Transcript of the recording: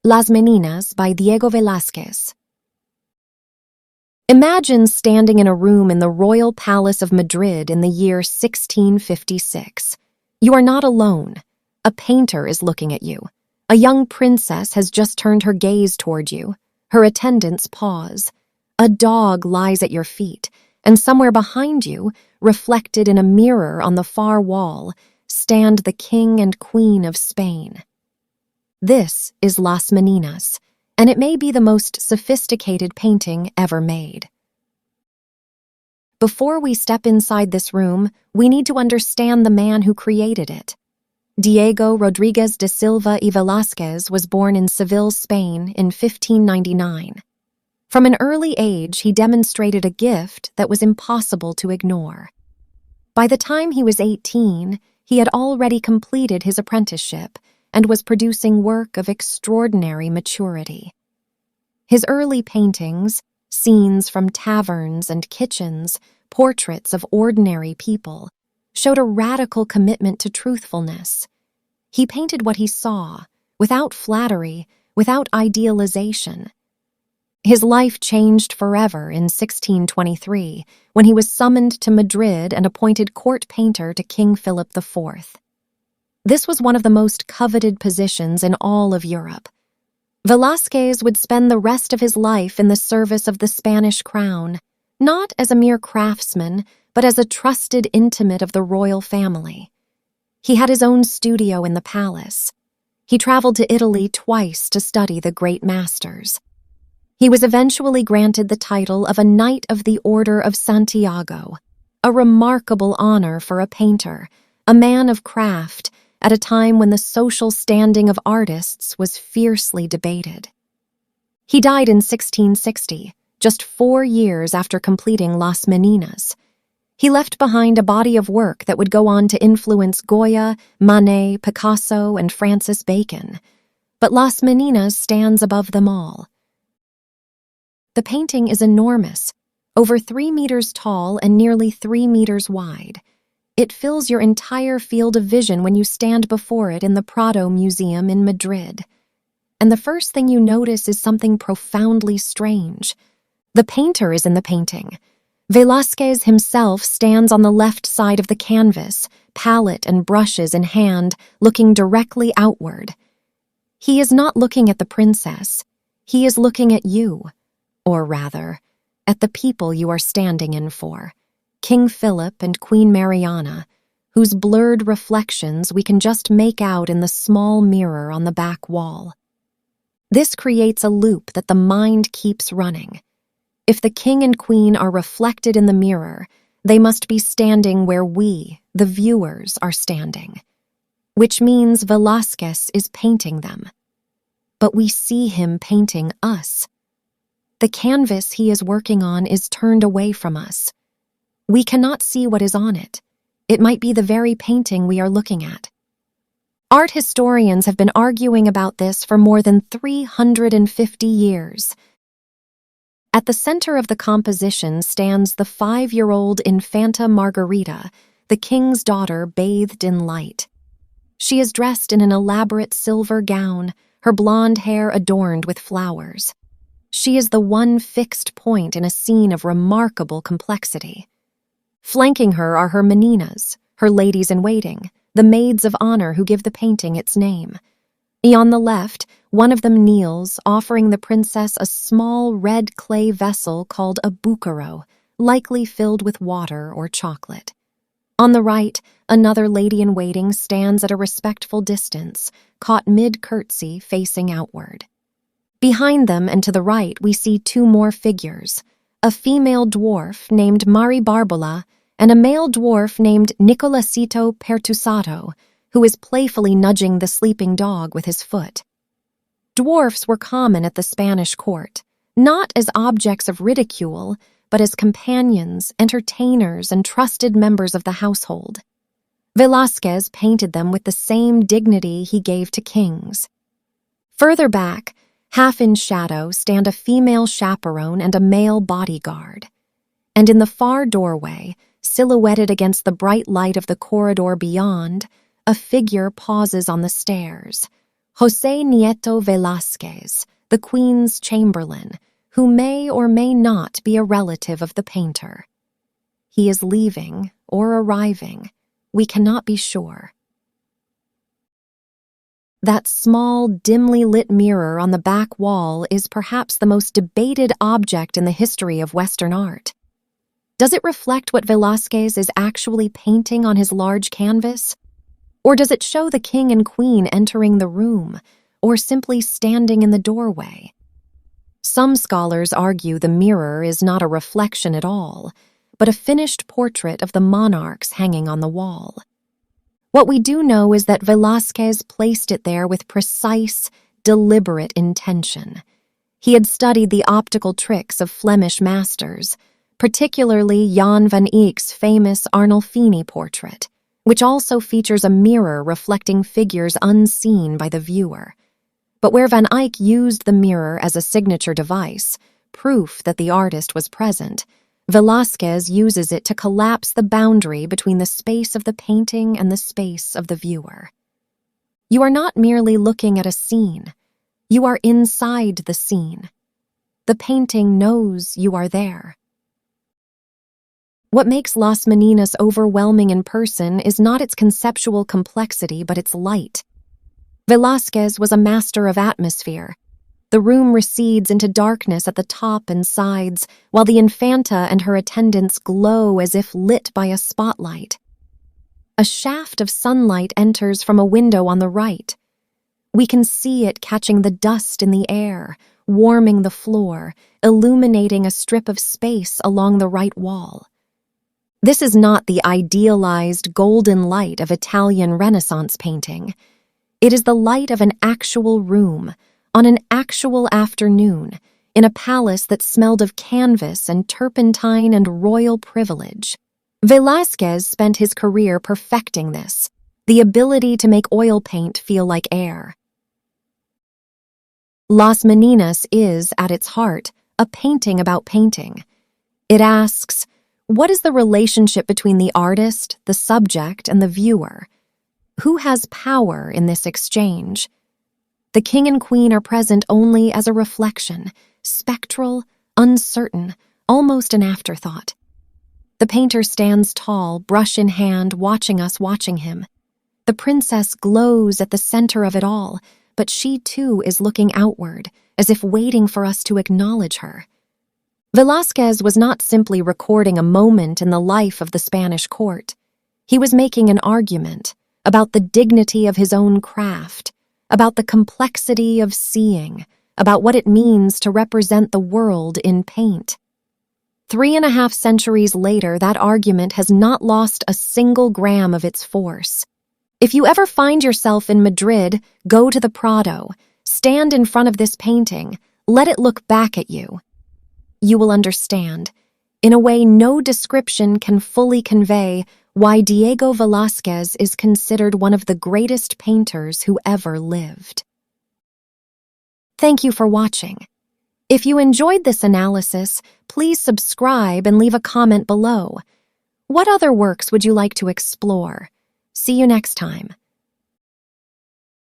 Las Meninas by Diego Velázquez. Imagine standing in a room in the Royal Palace of Madrid in the year 1656. You are not alone. A painter is looking at you. A young princess has just turned her gaze toward you. Her attendants pause. A dog lies at your feet, and somewhere behind you, reflected in a mirror on the far wall, stand the King and Queen of Spain. This is Las Meninas, and it may be the most sophisticated painting ever made. Before we step inside this room, we need to understand the man who created it. Diego Rodríguez de Silva y Velázquez was born in Seville, Spain in 1599. From an early age, he demonstrated a gift that was impossible to ignore. By the time he was 18, he had already completed his apprenticeship and was producing work of extraordinary maturity. His early paintings, scenes from taverns and kitchens, portraits of ordinary people, showed a radical commitment to truthfulness. He painted what he saw, without flattery, without idealization. His life changed forever in 1623, when he was summoned to Madrid and appointed court painter to King Philip IV. This was one of the most coveted positions in all of Europe. Velázquez would spend the rest of his life in the service of the Spanish crown, not as a mere craftsman, but as a trusted intimate of the royal family. He had his own studio in the palace. He traveled to Italy twice to study the great masters. He was eventually granted the title of a Knight of the Order of Santiago, a remarkable honor for a painter, a man of craft, at a time when the social standing of artists was fiercely debated. He died in 1660, just 4 years after completing Las Meninas. He left behind a body of work that would go on to influence Goya, Manet, Picasso, and Francis Bacon. But Las Meninas stands above them all. The painting is enormous, over 3 meters tall and nearly 3 meters wide. It fills your entire field of vision when you stand before it in the Prado Museum in Madrid. And the first thing you notice is something profoundly strange. The painter is in the painting. Velázquez himself stands on the left side of the canvas, palette and brushes in hand, looking directly outward. He is not looking at the princess. He is looking at you, or rather, at the people you are standing in for. King Philip and Queen Mariana, whose blurred reflections we can just make out in the small mirror on the back wall. This creates a loop that the mind keeps running. If the king and queen are reflected in the mirror, they must be standing where we, the viewers, are standing, which means Velázquez is painting them. But we see him painting us. The canvas he is working on is turned away from us. We cannot see what is on it. It might be the very painting we are looking at. Art historians have been arguing about this for more than 350 years. At the center of the composition stands the 5-year-old Infanta Margarita, the king's daughter bathed in light. She is dressed in an elaborate silver gown, her blonde hair adorned with flowers. She is the one fixed point in a scene of remarkable complexity. Flanking her are her meninas, her ladies-in-waiting, the maids of honor who give the painting its name. On the left, one of them kneels, offering the princess a small red clay vessel called a bucaro, likely filled with water or chocolate. On the right, another lady-in-waiting stands at a respectful distance, caught mid-curtsy facing outward. Behind them and to the right, we see 2 more figures, a female dwarf named Mari Barbola and a male dwarf named Nicolacito Pertusato, who is playfully nudging the sleeping dog with his foot. Dwarfs were common at the Spanish court, not as objects of ridicule, but as companions, entertainers, and trusted members of the household. Velázquez painted them with the same dignity he gave to kings. Further back, half in shadow, stand a female chaperone and a male bodyguard. And in the far doorway, silhouetted against the bright light of the corridor beyond, a figure pauses on the stairs, José Nieto Velázquez, the Queen's Chamberlain, who may or may not be a relative of the painter. He is leaving or arriving. We cannot be sure. That small, dimly lit mirror on the back wall is perhaps the most debated object in the history of Western art. Does it reflect what Velázquez is actually painting on his large canvas? Or does it show the king and queen entering the room, or simply standing in the doorway? Some scholars argue the mirror is not a reflection at all, but a finished portrait of the monarchs hanging on the wall. What we do know is that Velázquez placed it there with precise, deliberate intention. He had studied the optical tricks of Flemish masters, particularly Jan van Eyck's famous Arnolfini portrait, which also features a mirror reflecting figures unseen by the viewer. But where Van Eyck used the mirror as a signature device, proof that the artist was present, Velázquez uses it to collapse the boundary between the space of the painting and the space of the viewer. You are not merely looking at a scene. You are inside the scene. The painting knows you are there. What makes Las Meninas overwhelming in person is not its conceptual complexity, but its light. Velázquez was a master of atmosphere. The room recedes into darkness at the top and sides, while the Infanta and her attendants glow as if lit by a spotlight. A shaft of sunlight enters from a window on the right. We can see it catching the dust in the air, warming the floor, illuminating a strip of space along the right wall. This is not the idealized golden light of Italian Renaissance painting. It is the light of an actual room, on an actual afternoon, in a palace that smelled of canvas and turpentine and royal privilege. Velázquez spent his career perfecting this, the ability to make oil paint feel like air. Las Meninas is, at its heart, a painting about painting. It asks, what is the relationship between the artist, the subject, and the viewer? Who has power in this exchange? The king and queen are present only as a reflection, spectral, uncertain, almost an afterthought. The painter stands tall, brush in hand, watching us watching him. The princess glows at the center of it all, but she too is looking outward, as if waiting for us to acknowledge her. Velázquez was not simply recording a moment in the life of the Spanish court. He was making an argument about the dignity of his own craft, about the complexity of seeing, about what it means to represent the world in paint. 3.5 centuries later, that argument has not lost a single gram of its force. If you ever find yourself in Madrid, go to the Prado, stand in front of this painting, let it look back at you. You will understand, in a way no description can fully convey, why Diego Velázquez is considered one of the greatest painters who ever lived. Thank you for watching. If you enjoyed this analysis, please subscribe and leave a comment below. What other works would you like to explore? See you next time.